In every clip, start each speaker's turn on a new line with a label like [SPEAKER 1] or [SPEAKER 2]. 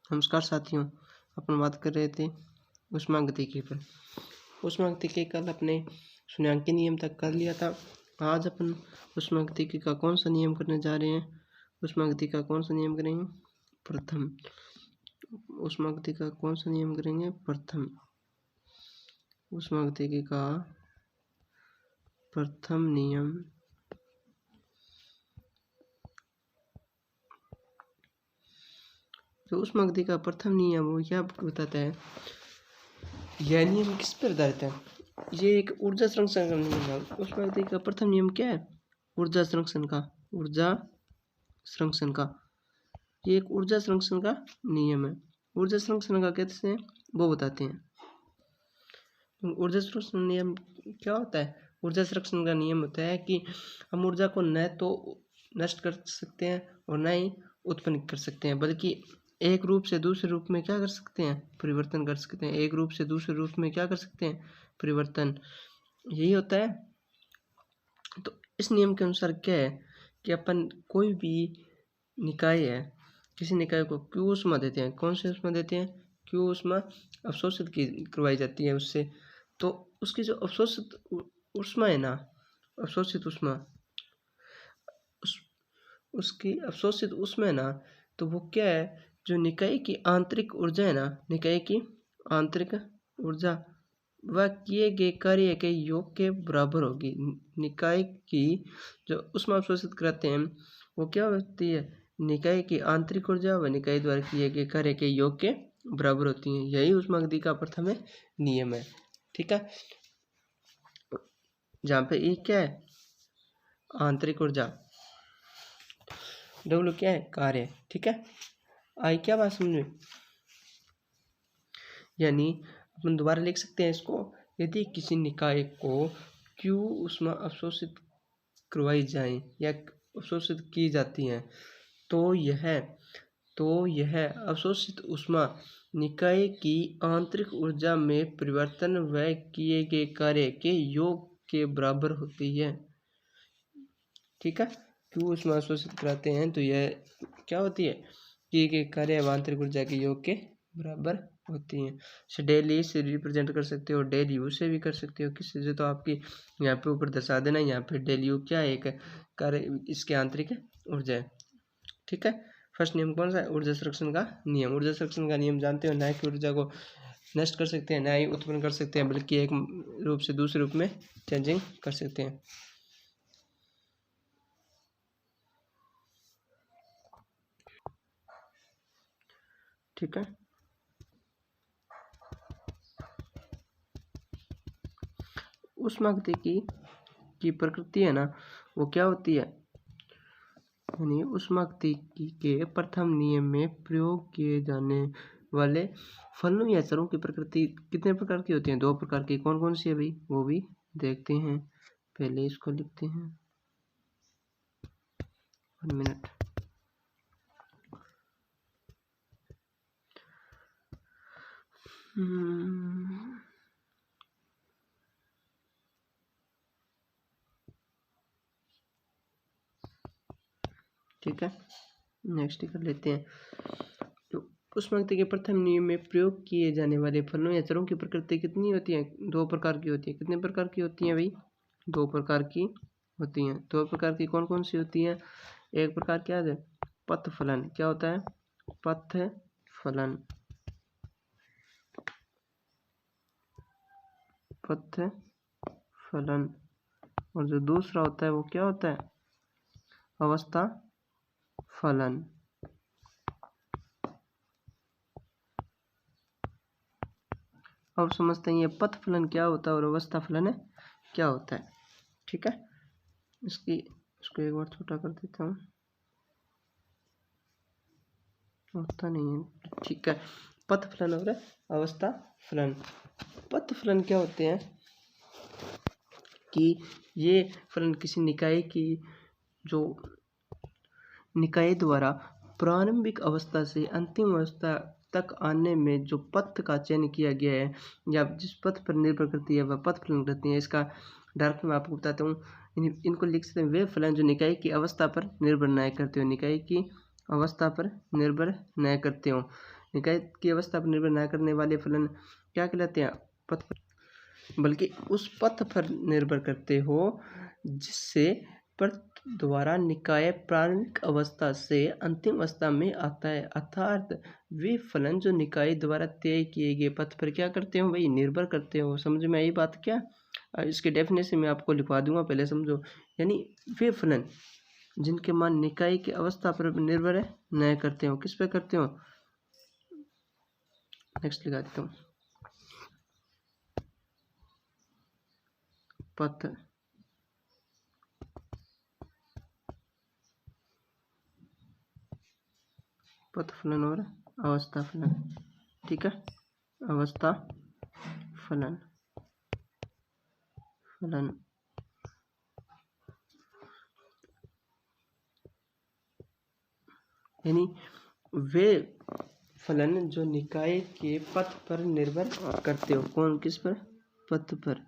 [SPEAKER 1] नमस्कार साथियों, अपन बात कर रहे थे ऊष्मागतिकी पर। ऊष्मागतिकी कल अपने शून्याङ्की नियम तक कर लिया था। आज अपन ऊष्मागतिकी का कौन सा नियम करने जा रहे हैं? ऊष्मागतिकी का कौन सा नियम करेंगे? प्रथम। ऊष्मागतिकी का कौन सा नियम करेंगे? प्रथम। ऊष्मागतिकी का प्रथम नियम जो ऊष्मागतिकी का प्रथम नियम वो क्या बताता है? यह नियम किस पर आधारित है? ये एक ऊर्जा संरक्षण का नियम है। ऊष्मागतिकी का प्रथम नियम क्या है? ऊर्जा संरक्षण का। ऊर्जा संरक्षण का ये एक ऊर्जा संरक्षण का नियम है। ऊर्जा संरक्षण का कैसे हैं वो बताते हैं। ऊर्जा संरक्षण नियम क्या होता है? ऊर्जा संरक्षण का नियम होता है कि हम ऊर्जा को न तो नष्ट कर सकते हैं और न ही उत्पन्न कर सकते हैं, बल्कि एक रूप से दूसरे रूप में क्या कर सकते हैं? परिवर्तन कर सकते हैं। एक रूप से दूसरे रूप में क्या कर सकते हैं? परिवर्तन। यही होता है। तो इस नियम के अनुसार क्या है कि अपन कोई भी निकाय है, किसी निकाय को क्यू ऊष्मा देते हैं। कौन सी ऊष्मा देते हैं? क्यू ऊष्मा अवशोषित की करवाई जाती है उससे। तो उसकी जो अवशोषित ऊष्मा है ना, अवशोषित ऊष्मा, उसकी अवशोषित ऊष्मा है ना, तो वो क्या है? जो निकाय की आंतरिक ऊर्जा है ना, निकाय की आंतरिक ऊर्जा वह किए गए कार्य के योग के बराबर होगी। निकाय की जो ऊष्मा अवशोषित कराते हैं वो क्या होती है? निकाय की आंतरिक ऊर्जा व निकाय द्वारा किए गए कार्य के योग के बराबर होती है। यही ऊष्मागतिकी का प्रथम नियम है। ठीक है, जहाँ पे ई क्या है? आंतरिक ऊर्जा, डब्ल्यू क्या है? कार्य। ठीक है, आई क्या बात समझ में? यानी अपन दोबारा लिख सकते हैं इसको। यदि किसी निकाय को क्यू ऊष्मा अवशोषित करवाई जाए या अवशोषित की जाती है तो यह अवशोषित ऊष्मा निकाय की आंतरिक ऊर्जा में परिवर्तन व किए गए कार्य के योग के बराबर होती है। ठीक है, क्यू ऊष्मा अवशोषित कराते हैं तो यह क्या होती है? किए गए कार्य व आंतरिक ऊर्जा के योग के बराबर होती हैं। इसे डेली से रिप्रेजेंट कर सकते हो, डेली यू से भी कर सकते हो। किसी से तो आपकी यहाँ पे ऊपर दर्शा देना। यहाँ पे डेली यू क्या है? एक कार्य, इसके आंतरिक ऊर्जा है। ठीक है, फर्स्ट नियम कौन सा है? ऊर्जा संरक्षण का नियम। ऊर्जा संरक्षण का नियम जानते हो, न कि ऊर्जा को नष्ट कर सकते हैं, न ही उत्पन्न कर सकते हैं, बल्कि एक रूप से दूसरे रूप में चेंजिंग कर सकते हैं। ठीक है, ऊष्मागतिकी की प्रकृति है ना, वो क्या होती है? यानी ऊष्मागतिकी के प्रथम नियम में प्रयोग किए जाने वाले फलनों या चरों की प्रकृति कितने प्रकार की होती है? 2 प्रकार की। कौन कौन सी है भाई? वो भी देखते हैं। पहले इसको लिखते हैं, 1 मिनट। ठीक है, नेक्स्ट कर लेते हैं। तो ऊष्मागतिकी के प्रथम नियम में प्रयोग किए जाने वाले फलनों या चरों की प्रकृति कितनी होती है? 2 प्रकार की होती है। कितने प्रकार की होती है भाई? 2 प्रकार की होती हैं। 2 प्रकार की कौन कौन सी होती हैं? एक प्रकार क्या है? पथ फलन। क्या होता है? पथ फलन। पथ फलन। और जो दूसरा होता है वो क्या होता है? अवस्था फलन। अब समझते हैं ये पथ फलन क्या होता है और अवस्था फलन क्या होता है। ठीक है, इसको एक बार छोटा कर देता हूँ, होता नहीं है। ठीक है, पथ फलन और अवस्था फलन। पथ फलन क्या होते हैं कि ये फलन किसी निकाय की जो निकाय द्वारा प्रारंभिक अवस्था से अंतिम अवस्था तक आने में जो पथ का चयन किया गया है या जिस पथ पर निर्भर करती है वह पथ फलन करती है। इसका डायरेक्ट मैं आपको बताता हूँ। इनको लिख सकते हैं वे फलन जो निकाय की अवस्था पर निर्भर न करते हो, निकाय की अवस्था पर निर्भर न करते हो। निकाय की अवस्था पर निर्भर न करने वाले फलन क्या कहलाते हैं? पथ पर, बल्कि उस पथ पर निर्भर करते हो जिससे पथ द्वारा निकाय प्रारंभिक अवस्था से अंतिम अवस्था में आता है, अर्थात वे फलन जो निकाय द्वारा तय किए गए पथ पर क्या करते हो भाई? निर्भर करते हो। समझ में आई बात क्या? इसके डेफिनेशन में आपको लिखवा दूंगा, पहले समझो। यानी वे फलन जिनके मान निकाय की अवस्था पर निर्भर है न करते हो, किस पर करते हो? नेक्स्ट लिखा देता हूँ, पथ पथ फलन और अवस्था फलन। ठीक है, अवस्था फलन फलन यानी वे फलन जो निकाय के पथ पर निर्भर करते हो। कौन किस पर? पथ पर।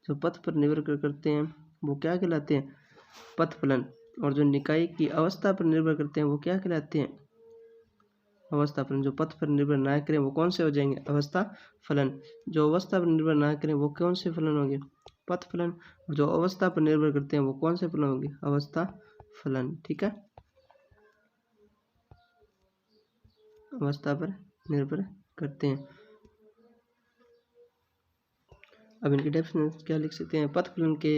[SPEAKER 1] जो पथ पर निर्भर करते हैं वो क्या कहलाते हैं? पथ फलन। और जो निकाय की अवस्था पर निर्भर करते हैं वो क्या कहलाते हैं? अवस्था फलन। जो पथ पर निर्भर ना करें वो कौन से हो जाएंगे? अवस्था फलन। जो अवस्था पर निर्भर ना करें वो कौन से फलन होंगे? पथ फलन। और जो अवस्था पर निर्भर करते हैं वो कौन से फलन होंगे? अवस्था फलन। ठीक है, अवस्था पर निर्भर करते हैं। अब इनके डेफिनेशन क्या लिख सकते हैं? पथ फलन के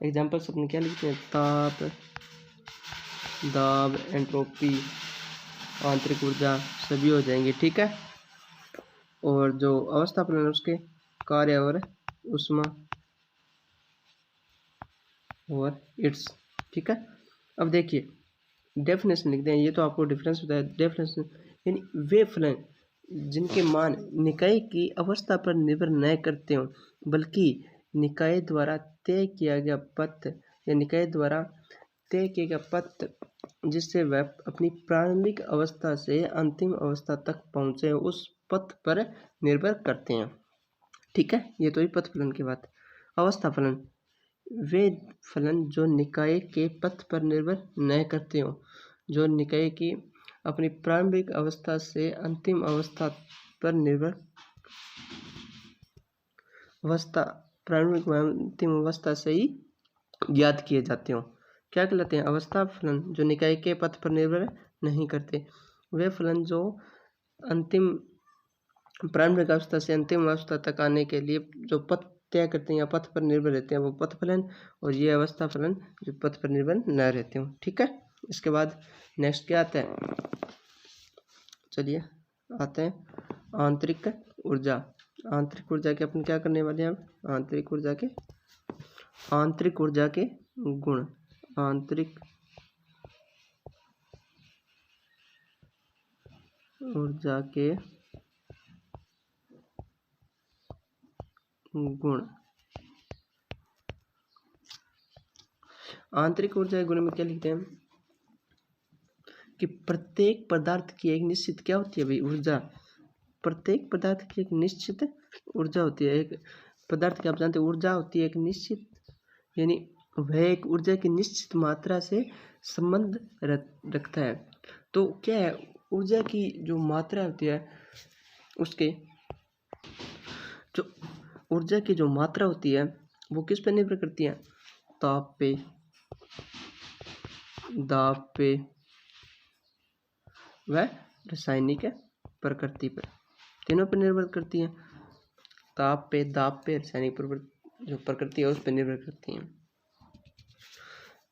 [SPEAKER 1] एग्जाम्पल्स अपने क्या लिखते हैं? ताप, दाब, एंट्रोपी, आंतरिक ऊर्जा सभी हो जाएंगे। ठीक है, और जो अवस्था फलन उसके कार्य और ऊष्मा और इट्स। ठीक है, अब देखिए डेफिनेशन लिखते हैं, ये तो आपको डिफरेंस बताया। डेफिनेशन यानी वे फलन जिनके मान निकाय की अवस्था पर निर्भर न करते हो बल्कि निकाय द्वारा तय किया गया पथ या निकाय द्वारा तय किया गया पथ जिससे वह अपनी प्रारंभिक अवस्था से अंतिम अवस्था तक पहुँचे उस पथ पर निर्भर करते हैं। ठीक है, ये तो ही पथ फलन की बात। अवस्था फलन वे फलन जो निकाय के पथ पर निर्भर न करते हो, जो निकाय की अपनी प्रारंभिक अवस्था से अंतिम अवस्था पर निर्भर अवस्था प्रारंभिक व अंतिम अवस्था से ही ज्ञात किए जाते हो क्या कहलाते हैं? अवस्था फलन। जो निकाय के पथ पर निर्भर नहीं करते, वे फलन जो अंतिम प्रारंभिक अवस्था से अंतिम अवस्था तक आने के लिए जो पथ तय करते हैं या पथ पर निर्भर रहते हैं वो पथ फलन, और ये अवस्था फलन जो पथ पर निर्भर न रहते हो। ठीक है, इसके बाद नेक्स्ट क्या आता है? चलिए आते हैं आंतरिक ऊर्जा। आंतरिक ऊर्जा के अपन क्या करने वाले हैं? अब आंतरिक ऊर्जा के गुण। आंतरिक ऊर्जा के गुण। आंतरिक ऊर्जा के गुण में क्या लिखते हैं कि प्रत्येक पदार्थ की एक निश्चित क्या होती है भाई? ऊर्जा। प्रत्येक पदार्थ की एक निश्चित ऊर्जा होती है। एक पदार्थ की आप जानते हैं ऊर्जा होती है एक निश्चित, यानी वह एक ऊर्जा की निश्चित मात्रा से संबंध रखता है। तो क्या है? ऊर्जा की जो मात्रा होती है उसके जो ऊर्जा की जो मात्रा होती है वो किस पर निर्भर करती है? ताप पे, दाब पे व रासायनिक प्रकृति पर, तीनों पर निर्भर करती है। ताप पे, दाब पे, रासायनिक जो प्रकृति है उस पर निर्भर करती है।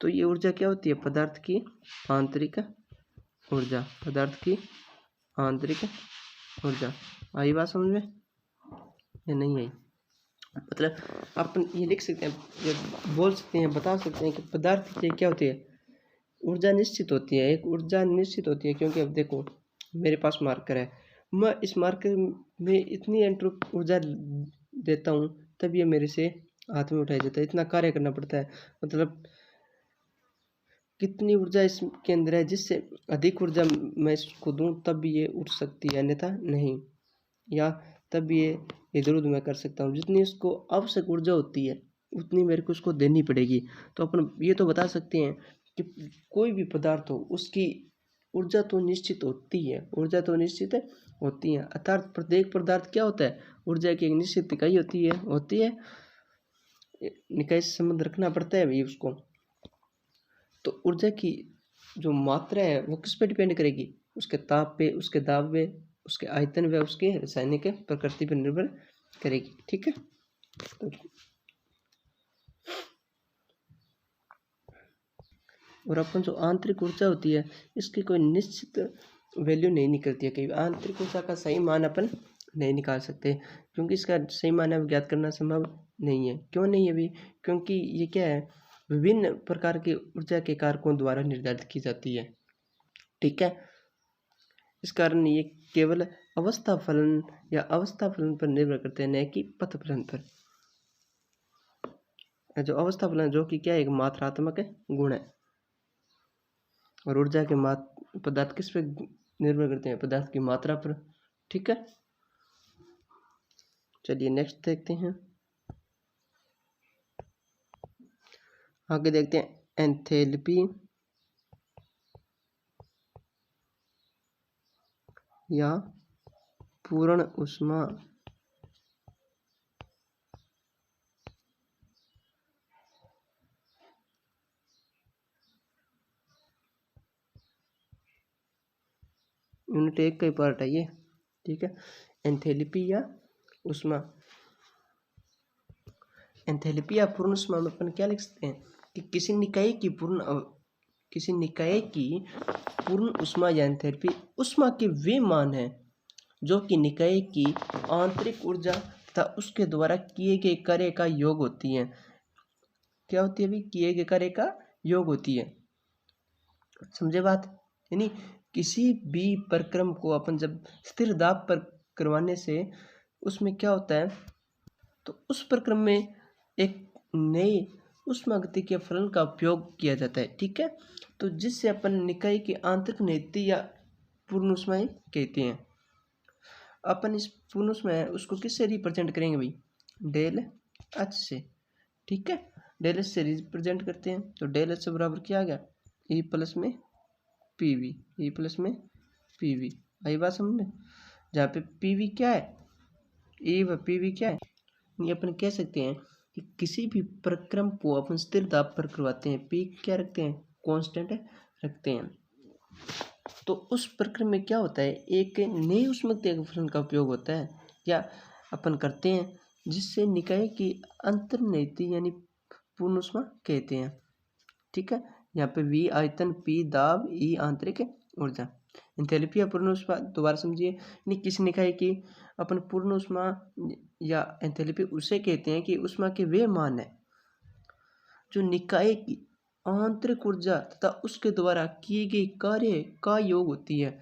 [SPEAKER 1] तो ये ऊर्जा क्या होती है? पदार्थ की आंतरिक ऊर्जा। पदार्थ की आंतरिक ऊर्जा। आई बात समझ में या नहीं आई? मतलब अपन ये लिख सकते हैं, ये बोल सकते हैं, बता सकते हैं कि पदार्थ की क्या होती है? ऊर्जा निश्चित होती है। एक ऊर्जा निश्चित होती है, क्योंकि अब देखो मेरे पास मार्कर है, मैं इस मार्कर में इतनी ऊर्जा देता हूँ तब ये मेरे से हाथ में उठाया जाता है। इतना कार्य करना पड़ता है, मतलब कितनी ऊर्जा इसके अंदर है, जिससे अधिक ऊर्जा मैं इसको दूं तब ये उठ सकती है, अन्यथा नहीं, या तब ये इधर उधर मैं कर सकता हूँ। जितनी इसको आवश्यक ऊर्जा होती है उतनी मेरे को उसको देनी पड़ेगी। तो अपन ये तो बता सकते हैं कि कोई भी पदार्थ हो उसकी ऊर्जा तो निश्चित होती है, ऊर्जा तो निश्चित होती है, अर्थात प्रत्येक पदार्थ क्या होता है, ऊर्जा की एक निश्चित इकाई होती है, इकाई से संबंध रखना पड़ता है भाई उसको। तो ऊर्जा की जो मात्रा है वो किस पे डिपेंड करेगी, उसके ताप पे, उसके दाब पे, उसके आयतन व उसके रासायनिक प्रकृति पर निर्भर करेगी। ठीक है, तो और अपन जो आंतरिक ऊर्जा होती है इसकी कोई निश्चित वैल्यू नहीं निकलती है, कई आंतरिक ऊर्जा का सही मान अपन नहीं निकाल सकते, क्योंकि इसका सही मान अब ज्ञात करना संभव नहीं है। क्यों नहीं है भी, क्योंकि ये क्या है, विभिन्न प्रकार के ऊर्जा के कारकों द्वारा निर्धारित की जाती है। ठीक है, इस कारण ये केवल अवस्था फलन या अवस्था फलन पर निर्भर करते हैं, न कि पथ फलन पर। जो अवस्था फलन जो कि क्या है, एक मात्रात्मक गुण है, और ऊर्जा के पदार्थ किस पे निर्भर करते हैं, पदार्थ की मात्रा पर। ठीक है, चलिए नेक्स्ट देखते हैं, आगे देखते हैं एंथैल्पी या पूर्ण ऊष्मा यूनिट 1 का ही पार्ट है ये। ठीक है, एंथैल्पी या ऊष्मा, एंथैल्पी या पूर्ण ऊष्मा में अपन क्या लिख सकते हैं कि किसी निकाय की पूर्ण ऊष्मा या एंथैल्पी ऊष्मा के वे मान हैं जो कि निकाय की आंतरिक ऊर्जा तथा उसके द्वारा किए गए कार्य का योग होती है। क्या होती है भी, किए गए कार्य का योग होती है, समझे बात। यानी किसी भी प्रक्रम को अपन जब स्थिर दाब पर करवाने से उसमें क्या होता है, तो उस प्रक्रम में एक नए ऊष्मागतिकीय फलन का उपयोग किया जाता है। ठीक है, तो जिससे अपन निकाय की आंतरिक नियति या पूर्ण ऊष्माएं कहते हैं। अपन इस पूर्ण ऊष्मा है उसको किससे रिप्रेजेंट करेंगे भाई, डेल एच से। ठीक है, डेल एच से रिप्रेजेंट करते हैं, तो डेल एच से बराबर क्या आ गया, ई प्लस में पी वी, ई प्लस में पी वी। आई बात समझ में, जहाँ पे पी वी क्या है, ई व पी वी क्या है, ये अपन कह सकते हैं कि किसी भी प्रक्रम को अपन स्थिर दाब पर करवाते हैं, पी क्या रखते हैं, कांस्टेंट रखते हैं, तो उस प्रक्रम में क्या होता है, एक नई ऊष्मागतिकीय फलन का उपयोग होता है या अपन करते हैं, जिससे निकाय की अंतर्निहित यानी पूर्ण ऊष्मा कहते हैं। ठीक है, यहाँ पे वी आयतन, पी दाब, ई आंतरिक ऊर्जा। एंथैल्पी या पूर्ण ऊष्मा दोबारा समझिए, नहीं किसी निकाय की अपन पूर्ण ऊष्मा या एंथैल्पी उसे कहते हैं कि ऊष्मा के वे मान है जो निकाय की आंतरिक ऊर्जा तथा उसके द्वारा किए गए कार्य का योग होती है।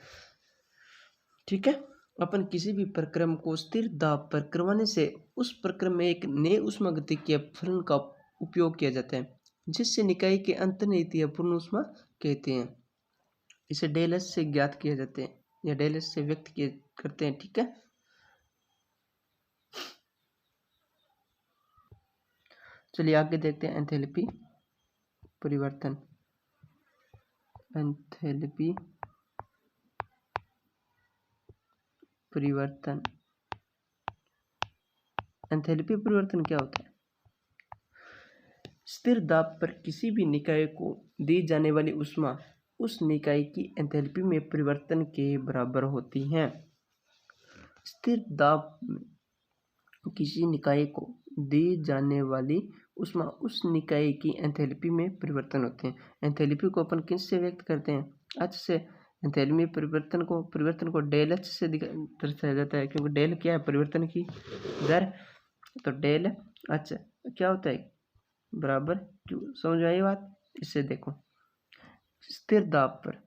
[SPEAKER 1] ठीक है, अपन किसी भी प्रक्रम को स्थिर दाब पर करवाने से उस प्रक्रम में एक नए ऊष्मागतिकीय फलन का उपयोग किया जाता है, जिससे निकाय के अंतर्निहित या पूर्ण ऊष्मा कहते हैं। इसे डेल एच से ज्ञात किया जाते हैं या डेल एच से व्यक्त किए करते हैं। ठीक है, चलिए आगे देखते हैं एंथैल्पी परिवर्तन। एंथैल्पी परिवर्तन, एंथैल्पी परिवर्तन क्या होता है, स्थिर दाब पर किसी भी निकाय को दी जाने वाली ऊष्मा उस निकाय की एंथैल्पी में परिवर्तन के बराबर होती है। स्थिर दाब में किसी निकाय को दी जाने वाली ऊष्मा उस निकाय की एंथैल्पी में परिवर्तन होते हैं। एंथैल्पी को अपन किस से व्यक्त करते हैं, एच से। एंथैल्पी परिवर्तन को डेल एच से दर्शाया जाता है, क्योंकि डेल क्या है, परिवर्तन की दर, तो डेल एच क्या होता है, बराबर क्यू। समझ आई बात, इससे देखो स्थिर दाब पर,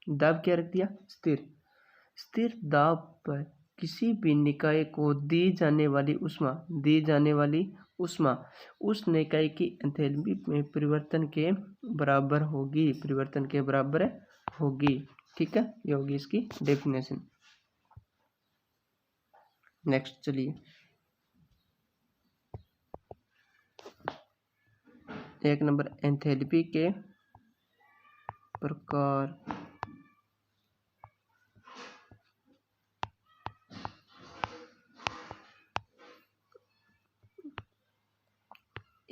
[SPEAKER 1] दाब क्या रख दिया, स्थिर दाब पर किसी भी निकाय को दी जाने वाली ऊष्मा उस निकाय की एंथैल्पी में परिवर्तन के बराबर होगी। ठीक है, ये होगी इसकी डेफिनेशन। नेक्स्ट चलिए, एक नंबर एंथैल्पी के प्रकार।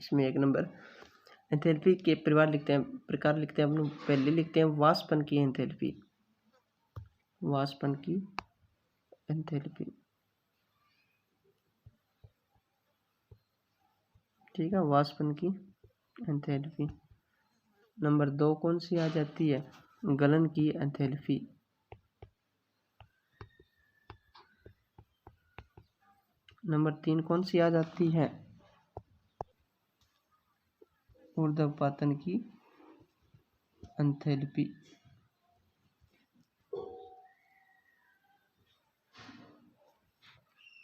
[SPEAKER 1] इसमें 1 नंबर एंथैल्पी के प्रकार लिखते हैं हम लोग। पहले लिखते हैं वाष्पन की एंथैल्पी, वाष्पन की एंथैल्पी, ठीक है, वाष्पन की एंथैल्पी। नंबर 2 कौन सी आ जाती है, गलन की एंथैल्पी। नंबर 3 कौन सी आ जाती है, ऊर्ध्वपातन की एंथैल्पी।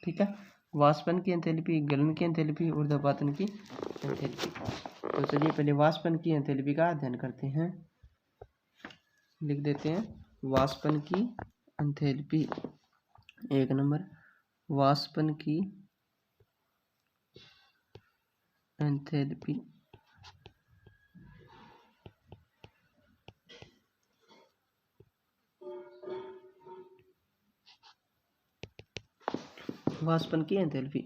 [SPEAKER 1] ठीक है, वाष्पन की एंथैल्पी, गलन की एंथैल्पी, ऊर्ध्वपातन की एंथैल्पी। तो चलिए पहले वाष्पन की एंथैल्पी का अध्ययन करते हैं। लिख देते हैं वाष्पन की एंथैल्पी। 1 नंबर वाष्पन की एंथैल्पी। वाष्पन की एंथैल्पी,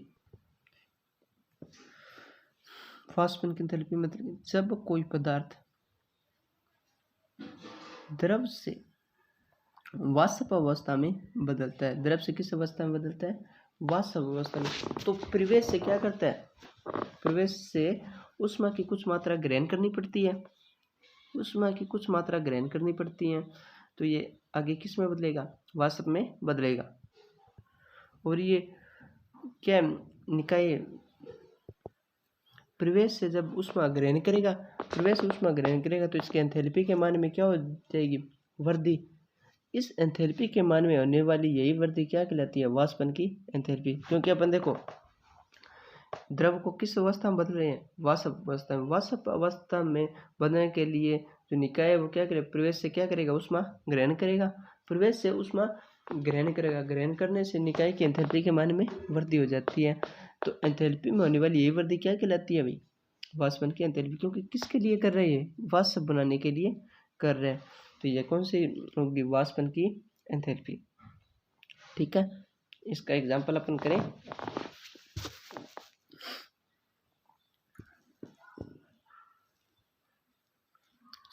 [SPEAKER 1] वाष्पन की एंथैल्पी मतलब जब कोई पदार्थ द्रव से वाष्प अवस्था में बदलता है, द्रव से किस अवस्था में बदलता है, वाष्प अवस्था में, तो प्रवेश से क्या करता है, प्रवेश से ऊष्मा की कुछ मात्रा ग्रहण करनी पड़ती है, ऊष्मा की कुछ मात्रा ग्रहण करनी पड़ती है, तो ये आगे किस में बदलेगा, वाष्प में बदलेगा। और ये क्या निकाय प्रवेश से जब ऊष्मा ग्रहण करेगा, प्रवेश ऊष्मा ग्रहण करेगा तो इसके एंथैल्पी के मान में क्या हो जाएगी, वृद्धि। इस एंथैल्पी के मान में होने वाली यही वृद्धि क्या कहलाती है, वाष्पन की एंथैल्पी। क्योंकि अपन देखो द्रव को किस अवस्था में बदल रहे हैं, वाष्प अवस्था में। वाष्प अवस्था में बदलने के लिए जो निकाय है वो क्या करेगा, प्रवेश से क्या करेगा, ऊष्मा ग्रहण करेगा, प्रवेश से ऊष्मा ग्रहण करेगा, ग्रहण करने से निकाय की एंथैल्पी के मान में वृद्धि हो जाती है। तो एंथैल्पी में होने वाली यही वृद्धि क्या कहलाती है भाई, वाष्पन की एंथैल्पी। क्योंकि किसके लिए कर रहे हैं, वाष्प बनाने के लिए कर रहे हैं। तो ये कौन सी होगी, वाष्पन की एंथैल्पी। ठीक है, इसका एग्जाम्पल अपन करें।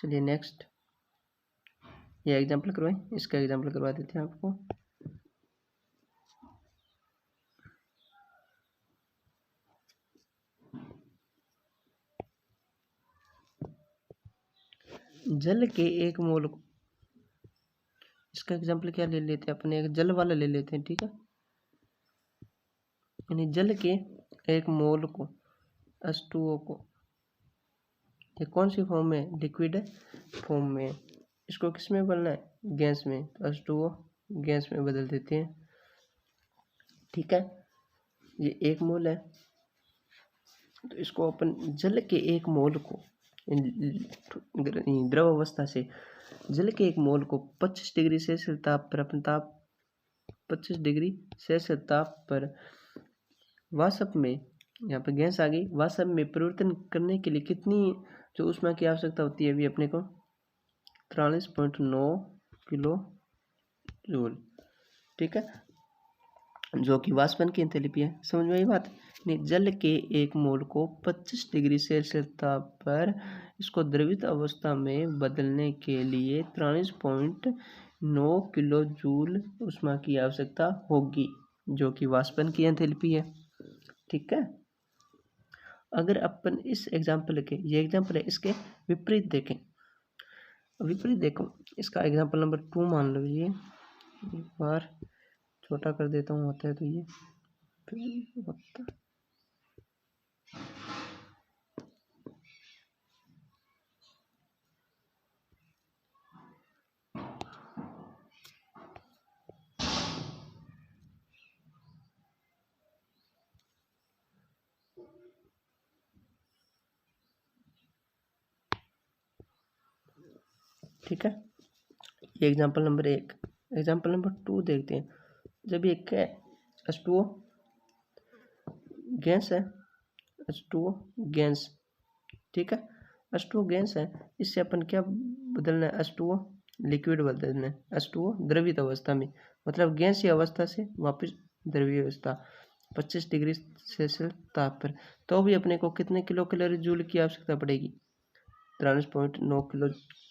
[SPEAKER 1] चलिए नेक्स्ट, ये एग्जाम्पल करवाएं, इसका एग्जाम्पल करवा देते हैं आपको। जल के एक मोल को, इसका एग्जाम्पल क्या ले लेते हैं अपने, एक जल वाला ले लेते हैं, ठीक है। यानी जल के एक मोल को H2O को, ये कौन सी फॉर्म में, लिक्विड फॉर्म में, इसको किस में बदलना है, गैस में, तो H2O गैस में बदल देते हैं। ठीक है, ये 1 मोल है, तो इसको अपन जल के 1 मोल को द्रव अवस्था से जल के 1 मोल को 25 डिग्री सेल्सियस ताप पर, अपन ताप 25 डिग्री सेल्सियस ताप पर वाष्प में, यहाँ पे गैस आ गई, वाष्प में परिवर्तन करने के लिए कितनी जो ऊष्मा की आवश्यकता होती है अभी अपने को, 43.9 किलो जूल। ठीक है, जो कि वाष्पन की एंथैल्पी है। समझ में आई बात। नहीं, जल के 1 मोल को 25 डिग्री सेल्सियस ताप पर इसको द्रवित अवस्था में बदलने के लिए 43.9 किलो जूल ऊष्मा की आवश्यकता होगी, जो कि वाष्पन की एंथैल्पी है। ठीक है, अगर अपन इस एग्जाम्पल के, ये एग्जाम्पल है, इसके विपरीत देखें, विपरीत देखो, इसका एग्जाम्पल नंबर 2 मान लो। ये एक बार छोटा कर देता हूँ, होता है तो ये होता। ठीक है, ये एग्जाम्पल नंबर 1। एग्जाम्पल नंबर 2 देखते हैं। जब ये क्या है, H2O गैस है, H2O गैस, ठीक है, H2O गैस है, इससे अपन क्या बदलना है, H2O लिक्विड बदलना है, H2O द्रवित अवस्था में, मतलब गैसीय अवस्था से वापस द्रवीय अवस्था। 25 डिग्री सेल्सियस ताप पर, तो भी अपने को कितने किलो कैलोरी जूल की आवश्यकता पड़ेगी? 93.9 किलो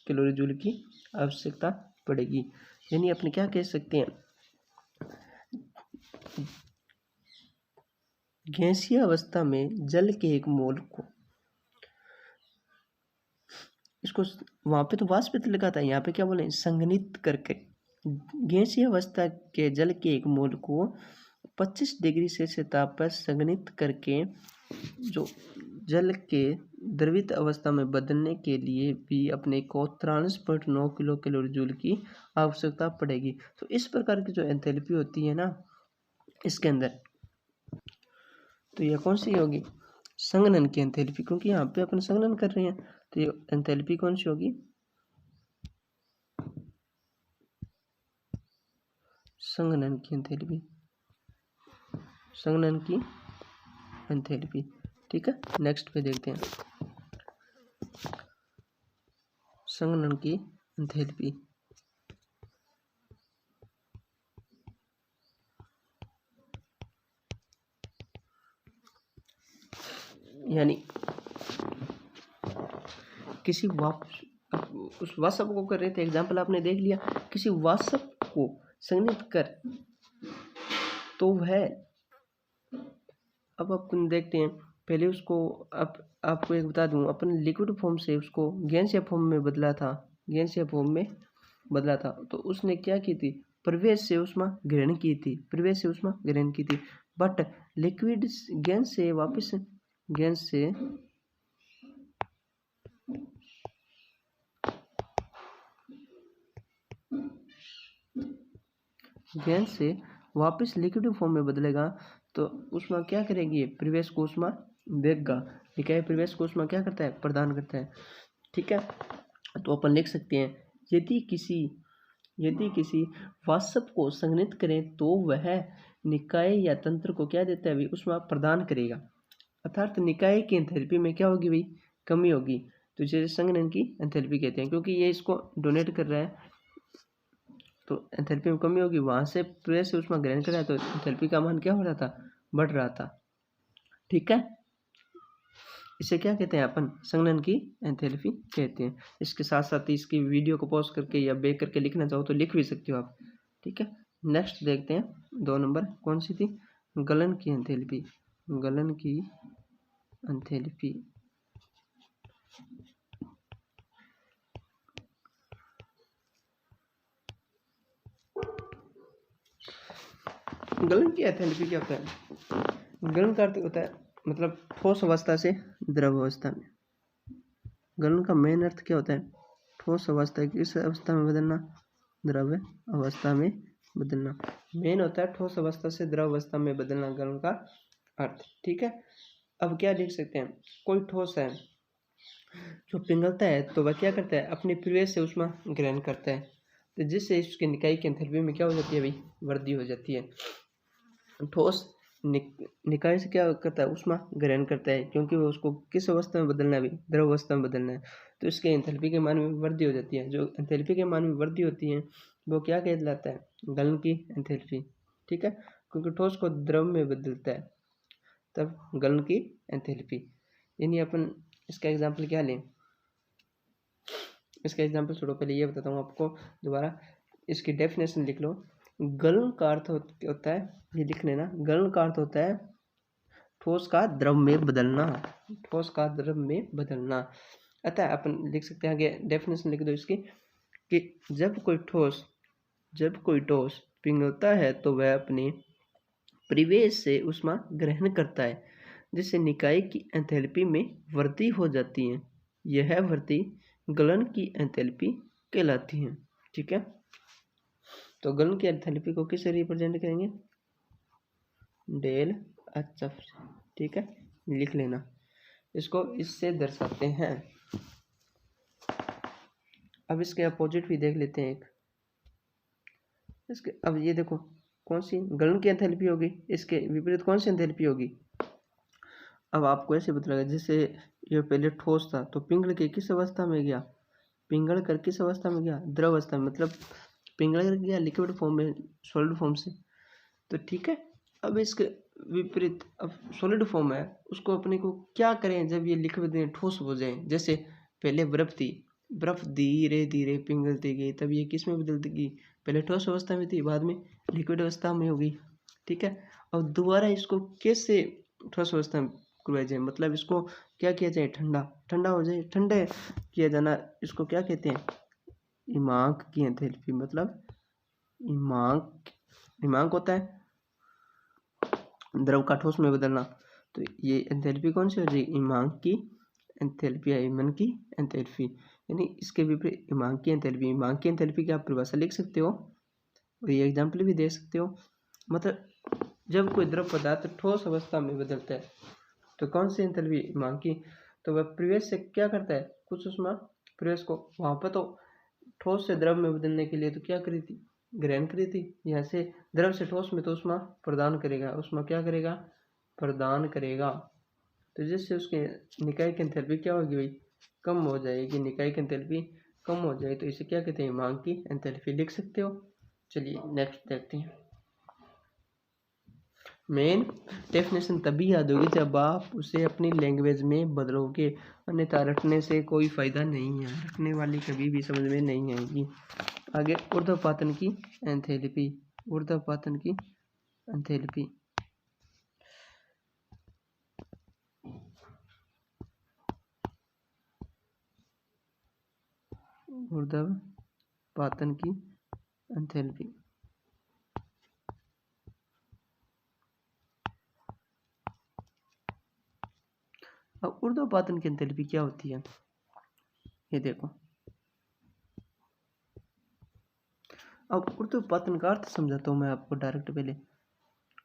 [SPEAKER 1] कैलोरी जूल की आवश्यकता पड़ेगी। यानी अपने क्या कह सकते हैं, गैसीय अवस्था में जल के एक मोल को, इसको वहां पे तो वाष्पित लिखा था, यहाँ पे क्या बोले, संघनित करके, गैसीय अवस्था के जल के एक मोल को 25 डिग्री सेल्सियस ताप पर संघनित करके जो जल के द्रवित अवस्था में बदलने के लिए भी अपने को 93.9 किलो कैलोरी जूल की आवश्यकता पड़ेगी। तो इस प्रकार की जो एंथैल्पी होती है ना इसके अंदर, तो यह कौन सी होगी, संघनन की एंथैल्पी, क्योंकि यहाँ पे अपन संघनन कर रहे हैं, तो ये एंथैल्पी कौन सी होगी, संघनन की एंथैल्पी, संघनन की एंथैल्पी। ठीक है, नेक्स्ट पे देखते हैं संघनन की एंथैल्पी। यानी किसी उस वाष्प को कर रहे थे, एग्जाम्पल आपने देख लिया, किसी वाष्प को संघनित कर, तो वह, अब अपन देखते हैं पहले उसको, अब आपको एक बता दूं, अपन लिक्विड फॉर्म से उसको गैसीय फॉर्म में बदला था, गैसीय फॉर्म में बदला था, तो उसने क्या की थी, प्रवेश से ऊष्मा ग्रहण की थी, प्रवेश से ऊष्मा ग्रहण की थी, बट लिक्विड गैस से वापस, गैस से गैस से वापस लिक्विड फॉर्म में बदलेगा, तो ऊष्मा क्या करेगी, प्रवेश को ऊष्मा देगा, निकाय प्रवेश को ऊष्मा क्या करता है, प्रदान करता है। ठीक है, तो अपन लिख सकते हैं, यदि किसी वाष्प को संघनित करें तो वह निकाय या तंत्र को क्या देता है भाई, ऊष्मा प्रदान करेगा, अर्थात निकाय की एंथैल्पी में क्या होगी भाई, कमी होगी, तो इसे संघनन की एंथैल्पी कहते हैं, क्योंकि ये इसको डोनेट कर रहा है तो एंथैल्पी में कमी होगी, वहां से प्रवेश से ऊष्मा ग्रहण कर रहा है तो एंथैल्पी का मान क्या हो रहा था, बढ़ रहा था। ठीक है, इसे क्या कहते हैं अपन, संघनन की एंथैल्पी कहते हैं। इसके साथ साथ ही इसकी वीडियो को पॉज करके या बैक करके लिखना चाहो तो लिख भी सकते हो आप। ठीक है, नेक्स्ट देखते हैं 2 नंबर कौन सी थी, गलन की एंथैल्पी, गलन की एंथैल्पी। गलन की एंथैल्पी क्या होता है, गलन का अर्थ होता है मतलब ठोस अवस्था से द्रव अवस्था में, गलन का मेन अर्थ क्या होता है, ठोस अवस्था किस अवस्था में बदलना, द्रव अवस्था में बदलना, मेन होता है ठोस अवस्था से द्रव अवस्था में बदलना गलन का अर्थ। ठीक है, अब क्या देख सकते हैं, कोई ठोस है जो पिघलता है तो वह क्या करता है, अपने प्रवेश से ऊष्मा ग्रहण करता है, तो जिससे इसके निकाय की एंथैल्पी में क्या हो जाती है भाई, वृद्धि हो जाती है। ठोस निकाय से क्या करता है, ऊष्मा ग्रहण करता है, क्योंकि वो उसको किस अवस्था में बदलना है भाई, द्रव अवस्था में बदलना है, तो इसके एंथैल्पी के मान में वृद्धि हो जाती है। जो एंथैल्पी के मान में वृद्धि होती है वो क्या कहलाता है, गलन की एंथैल्पी। ठीक है, क्योंकि ठोस को द्रव में बदलता है तब गलन की एंथैल्पी। यानी अपन इसका एग्जाम्पल क्या लें, इसका एग्जाम्पल छोड़ो, पहले ये बताता हूँ आपको दोबारा, इसकी डेफिनेशन लिख लो। गलन का अर्थ होता है, ये लिख लेना, गलन का अर्थ होता है ठोस का द्रव में बदलना, ठोस का द्रव में बदलना। अतः अपन लिख सकते हैं, आगे डेफिनेशन लिख दो इसकी, कि जब कोई ठोस पिघलता है तो वह अपने परिवेश से ऊष्मा ग्रहण करता है, जिससे निकाय की एंथैल्पी में वृद्धि हो जाती है। यह वृद्धि गलन की एंथैल्पी कहलाती है। ठीक है, तो गलन की एंथैल्पी को किससे रिप्रेजेंट करेंगे, डेल एच एफ। ठीक है, लिख लेना, इसको इससे दर्शाते हैं। अब इसके अपोजिट भी देख लेते हैं एक, इसके अब ये देखो कौन सी गलन की एंथैल्पी होगी, इसके विपरीत कौन सी एंथैल्पी होगी। अब आपको ऐसे बताएगा, जैसे ये पहले ठोस था तो पिघल के किस अवस्था में गया, पिघल कर किस अवस्था में गया, द्रव अवस्था में, मतलब पिघल कर गया लिक्विड फॉर्म में, सॉलिड फॉर्म से। तो ठीक है, अब इसके विपरीत अब सॉलिड फॉर्म है, उसको अपने को क्या करें जब ये लिक्विड में ठोस हो जाए। जैसे पहले बर्फ थी, बर्फ धीरे धीरे पिघलती गई, तब ये किस में बदलती गई, पहले ठोस अवस्था में थी, बाद में लिक्विड अवस्था में होगी। ठीक है, और दोबारा इसको कैसे ठोस अवस्था में करवाया जाए, मतलब इसको क्या किया जाए, ठंडा ठंडा हो जाए, ठंडे किया जाना, इसको क्या कहते हैं, इमाक की एंथैल्पी, मतलब इमाक, इमाक होता है द्रव का ठोस में बदलना। तो ये एंथैल्पी कौन सी हो जाएगी, इमाक की एंथैल्पी या ईमन की एंथैल्पी, यानी इसके विपरीत इमाक की एंथैल्पी। इमाक की एंथैल्पी की आप परिभाषा लिख सकते हो और ये एग्जाम्पल भी दे सकते हो। मतलब जब कोई द्रव पदार्थ ठोस अवस्था में बदलता है तो कौन सी एंथैल्पी, इमाक की, तो वह प्रवेश से क्या करता है, कुछ ऊष्मा प्रवेश को, वहां पर तो ठोस से द्रव में बदलने के लिए तो क्या करी थी, ग्रहण करी थी, यहाँ से द्रव से ठोस में तो ऊष्मा प्रदान करेगा, ऊष्मा क्या करेगा, प्रदान करेगा। तो जिससे उसके निकाय की एंथैल्पी क्या होगी भाई, कम हो जाएगी, निकाय की एंथैल्पी कम हो जाए, तो इसे क्या कहते हैं, इमाक की एंथैल्पी लिख सकते हो। चलिए नेक्स्ट देखते हैं। मेन डेफिनेशन तभी याद होगी जब आप उसे अपनी लैंग्वेज में बदलोगे, अन्यथा रटने से कोई फायदा नहीं है, रटने वाली कभी भी समझ में नहीं आएगी। आगे ऊर्ध्वपातन की एंथैल्पी, ऊर्ध्वपातन की एंथैल्पी, ऊर्ध्वपातन की एंथैल्पी। अब ऊर्ध्वपातन की एंथैल्पी क्या होती है, ये देखो। अब ऊर्ध्वपातन का अर्थ समझाता हूँ मैं आपको डायरेक्ट। पहले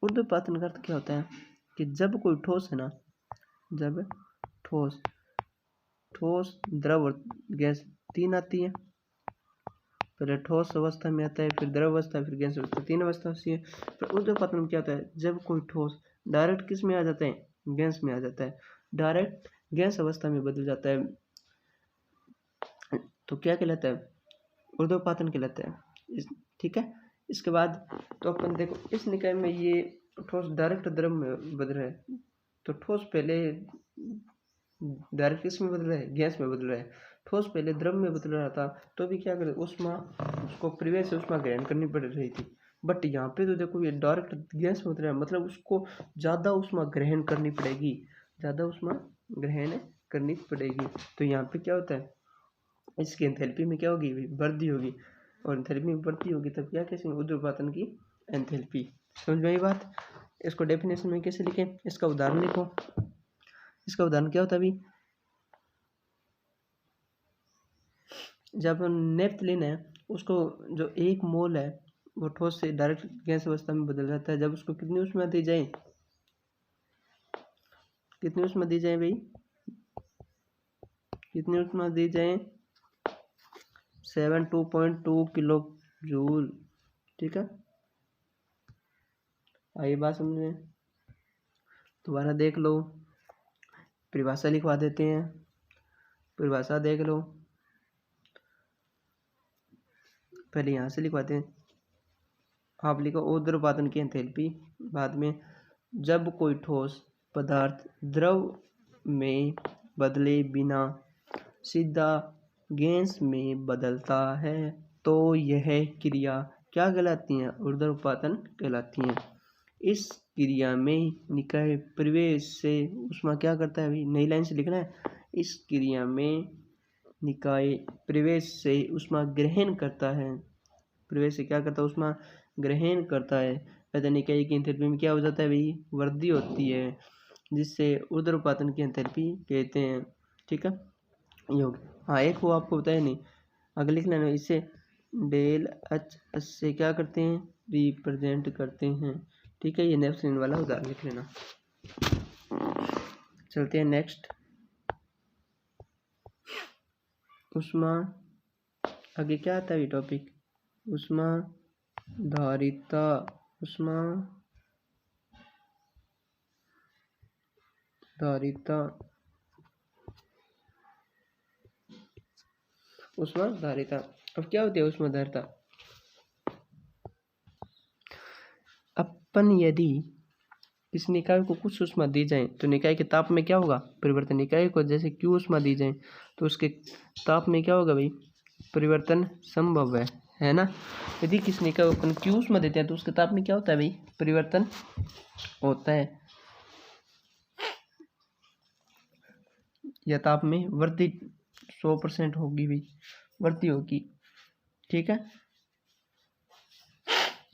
[SPEAKER 1] ऊर्ध्वपातन का अर्थ क्या होता है कि जब कोई ठोस है ना, जब ठोस, ठोस द्रव और गैस तीन आती है, पहले ठोस अवस्था में आता है, फिर द्रव अवस्था, फिर गैस अवस्था, तीन अवस्था होती है। पर ऊर्ध्वपातन में क्या होता है, जब कोई ठोस डायरेक्ट किस में आ जाता है, गैस में आ जाता है, डायरेक्ट गैस अवस्था में बदल जाता है, तो क्या कहलाता है, ऊर्ध्वपातन कहलाता है। ठीक है, इसके बाद तो अपन देखो इस निकाय में ये ठोस डायरेक्ट द्रव में बदल रहा है, तो ठोस पहले डायरेक्ट किस में बदल रहा है, गैस में बदल रहा है, ठोस पहले द्रव में बदल रहा था, तो भी क्या करे, ऊष्मा, उसको प्रवेश से ऊष्मा ग्रहण करनी पड़ रही थी। बट यहाँ पे तो देखो ये डायरेक्ट गैस में बदल रहा है, मतलब उसको ज़्यादा ऊष्मा ग्रहण करनी पड़ेगी, ज़्यादा ऊष्मा ग्रहण करनी पड़ेगी। तो यहाँ पे क्या होता है, इसकी एंथैल्पी में क्या होगी, वृद्धि होगी, और एंथैल्पी में वृद्धि होगी तब क्या कैसे, ऊर्ध्वपातन की एंथैल्पी। समझ में आई बात। इसको डेफिनेशन में कैसे लिखें, इसका उदाहरण लिखो। इसका उदाहरण क्या होता है अभी, जब नेफ्थलीन है उसको जो एक मोल है वो ठोस से डायरेक्ट गैस अवस्था में बदल जाता है, जब उसको कितनी ऊष्मा दी जाए, कितनी ऊष्मा दी जाए भाई, कितनी ऊष्मा दी जाए, 72.2 किलो जूल। ठीक है, आई बात समझ में, दोबारा देख लो, परिभाषा लिखवा देते हैं, परिभाषा देख लो, पहले यहाँ से लिखवाते हैं, आप लिखो ऊर्ध्वपातन की एंथैल्पी, बाद में जब कोई ठोस पदार्थ द्रव में बदले बिना सीधा गैस में बदलता है तो यह क्रिया क्या कहलाती है, ऊर्ध्वपातन कहलाती है। इस क्रिया में निकाय प्रवेश से ऊष्मा क्या करता है, अभी नई लाइन से लिखना है, इस क्रिया में निकाय प्रवेश से ऊष्मा ग्रहण करता है, प्रवेश से क्या करता है, ऊष्मा ग्रहण करता है, अतः निकाय की एंथैल्पी में क्या हो जाता है भाई, वृद्धि होती है, जिससे ऊर्ध्वपातन की एंथैल्पी कहते हैं। ठीक है, योग, हाँ एक वो आपको बताया नहीं, आगे लिख लेना, इसे डेल एच से क्या करते हैं, रिप्रेजेंट करते हैं। ठीक है, ये नेफ्थलीन वाला उदाहरण लिख लेना। चलते हैं नेक्स्ट, ऊष्मा, आगे क्या आता है ये टॉपिक, ऊष्मा धारिता, ऊष्मा धारिता, ऊष्मा धारिता। अब क्या होती है ऊष्मा धारिता, अपन यदि किसी निकाय को कुछ ऊष्मा दी जाए तो निकाय के ताप में क्या होगा परिवर्तन। निकाय को जैसे Q ऊष्मा दी जाए तो उसके ताप में क्या होगा भाई परिवर्तन संभव है ना। यदि किसी निकाय को अपन Q ऊष्मा देते हैं तो उसके ताप में क्या होता है भाई परिवर्तन होता है या ताप में वृद्धि 100% होगी भाई वृद्धि होगी। ठीक है,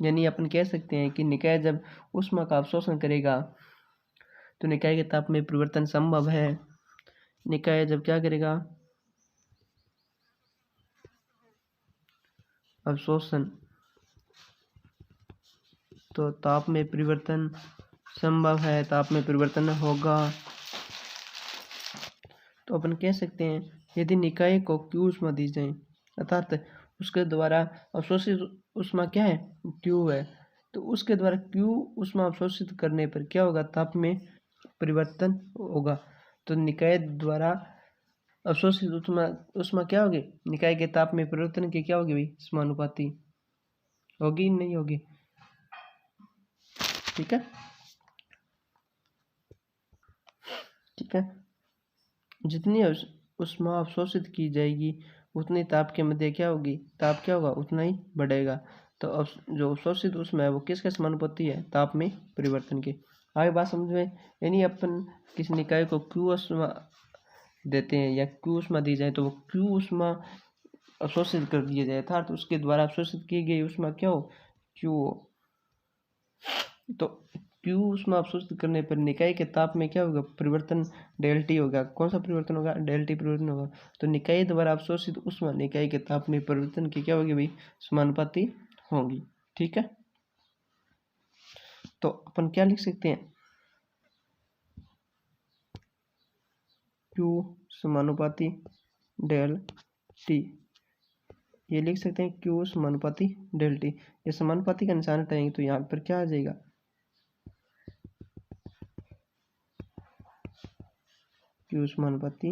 [SPEAKER 1] यानी अपन कह सकते हैं कि निकाय जब ऊष्मा का अवशोषण करेगा तो निकाय के ताप में परिवर्तन संभव है। निकाय जब क्या करेगा अवशोषण तो ताप में परिवर्तन संभव है, ताप में परिवर्तन होगा। तो अपन कह सकते हैं यदि निकाय को Q ऊष्मा दी जाए अर्थात उसके द्वारा अवशोषित ऊष्मा क्या है Q है, तो उसके द्वारा Q ऊष्मा अवशोषित करने पर क्या होगा ताप में परिवर्तन होगा। तो निकाय द्वारा अवशोषित ऊष्मा क्या होगी निकाय के ताप में परिवर्तन की क्या होगी भाई समानुपाती होगी नहीं होगी। ठीक है, ठीक है, जितनी ऊष्मा अवशोषित की जाएगी उतनी ताप के मध्य क्या होगी ताप क्या होगा उतना ही बढ़ेगा। तो अब जो अवशोषित ऊष्मा है वो किसके समानुपाती है ताप में परिवर्तन के। आगे बात समझ में, यानी अपन किसी निकाय को Q ऊष्मा देते हैं या Q ऊष्मा दी जाए तो वो Q ऊष्मा अवशोषित कर दिया जाए अर्थात उसके द्वारा अवशोषित की गई ऊष्मा क्या हो Q हो। तो Q ऊष्मा अवशोषित करने पर निकाय के ताप में क्या होगा परिवर्तन डेल टी होगा। कौन सा परिवर्तन होगा डेल टी परिवर्तन होगा। तो निकाय द्वारा अवशोषित ऊष्मा निकाय के ताप में परिवर्तन की क्या होगी भाई समानुपाती होगी। ठीक है, तो अपन क्या लिख सकते हैं Q समानुपाती डेल टी, ये लिख सकते हैं Q समानुपाती डेल टी। ये समानुपाती का निशान हटाएंगे तो यहाँ पर क्या आ जाएगा Q समानुपाती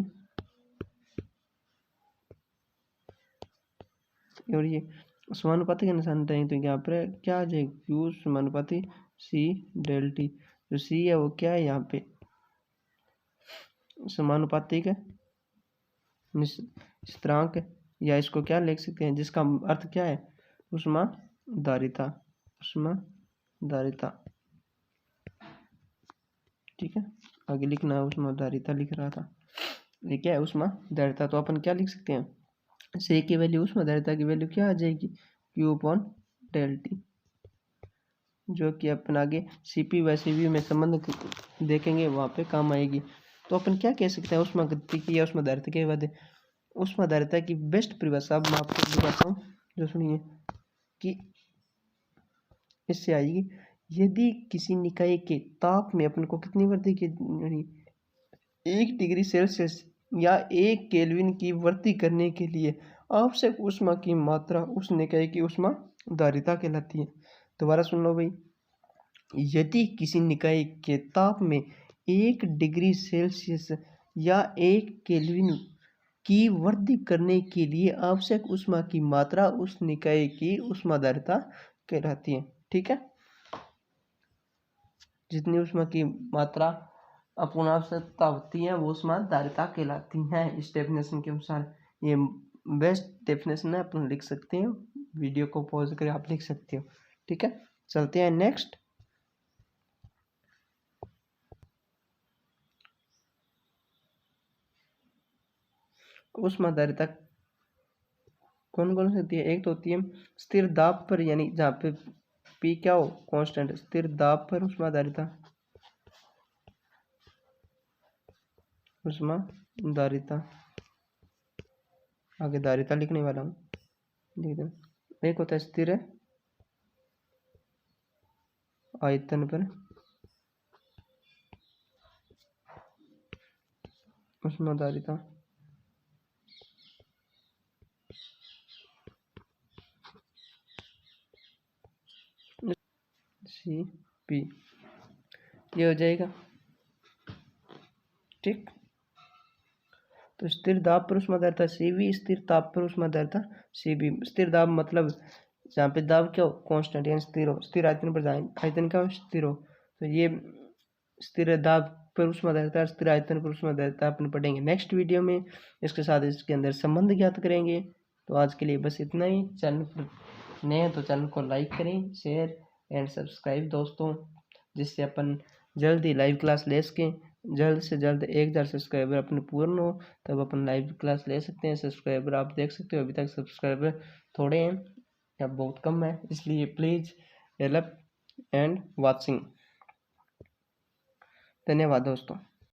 [SPEAKER 1] और ये समानुपाती का निशान हटाएंगे तो यहाँ पर क्या आ जाएगा Q समानुपाती C डेल टी। जो C है वो क्या है यहाँ पे समानुपातिक है स्थिरांक है, या इसको क्या लिख सकते हैं जिसका अर्थ क्या है ऊष्माधारिता ऊष्माधारिता। ठीक है, आगे लिखना है ऊष्माधारिता लिख रहा था, ये क्या है ऊष्माधारिता। तो अपन क्या लिख सकते हैं से की वैल्यू ऊष्माधारिता की वैल्यू क्या आ जाएगी Q अपॉन डेल टी, जो कि अपन आगे CP व CV में संबंध देखेंगे वहाँ पे काम आएगी। तो अपन क्या कह सकते हैं ऊष्मागतिकी या ऊष्माधारिता के बाद ऊष्माधारिता की बेस्ट परिभाषा मैं आपको दिखाता हूँ जो सुनिए कि इससे आएगी यदि किसी निकाय के ताप में अपन को कितनी वृद्धि की 1 डिग्री सेल्सियस या 1 केल्विन की वृद्धि करने के लिए आवश्यक ऊष्मा की मात्रा उस निकाय की ऊष्माधारिता कहलाती है। दोबारा सुन लो भाई, यदि किसी निकाय के ताप में 1 डिग्री सेल्सियस या 1 केल्विन की वृद्धि करने के लिए आवश्यक ऊष्मा की मात्रा उस निकाय की ऊष्माधारिता कहलाती है। ठीक है, जितनी ऊष्मा की मात्रा अपूर्ण आवश्यकता होती है वो ऊष्माधारिता कहलाती है। इस डेफिनेशन के अनुसार ये बेस्ट डेफिनेशन है, अपन लिख सकते हैं, वीडियो को पॉज करके आप लिख सकते हो। ठीक है, चलते हैं नेक्स्ट। ऊष्माधारिता कौन कौन सी होती है, एक तो होती है स्थिर दाब पर, यानी जहाँ पे P क्या हो कांस्टेंट, स्थिर दाब पर ऊष्माधारिता ऊष्माधारिता आगे धारिता लिखने वाला हूँ लिख दो। एक होता है स्थिर आयतन पर ऊष्माधारिता, CP ये हो जाएगा। ठीक, तो स्थिर दाब पर ऊष्माधारिता CV, स्थिर ताप पर ऊष्माधारिता CB। स्थिर दाब मतलब जहाँ पे दाब क्या हो कांस्टेंट यानी स्थिर हो, स्थिर आयतन पर जहाँ आयतन क्या हो स्थिर हो, तो ये स्थिर दाब पर ऊष्माधारिता, स्थिर आयतन पर ऊष्माधारिता अपन पढ़ेंगे नेक्स्ट वीडियो में। इसके साथ इसके अंदर संबंध ज्ञात करेंगे। तो आज के लिए बस इतना ही। चैनल पर नए हैं तो चैनल को लाइक करें, शेयर एंड सब्सक्राइब दोस्तों, जिससे अपन जल्दी लाइव क्लास ले सकें। जल्द से जल्द 1000 सब्सक्राइबर अपने पूर्ण हो तब अपन लाइव क्लास ले सकते हैं। सब्सक्राइबर आप देख सकते हो अभी तक सब्सक्राइबर थोड़े हैं या बहुत कम है, इसलिए प्लीज़ हेल्प एंड वॉचिंग। धन्यवाद दोस्तों।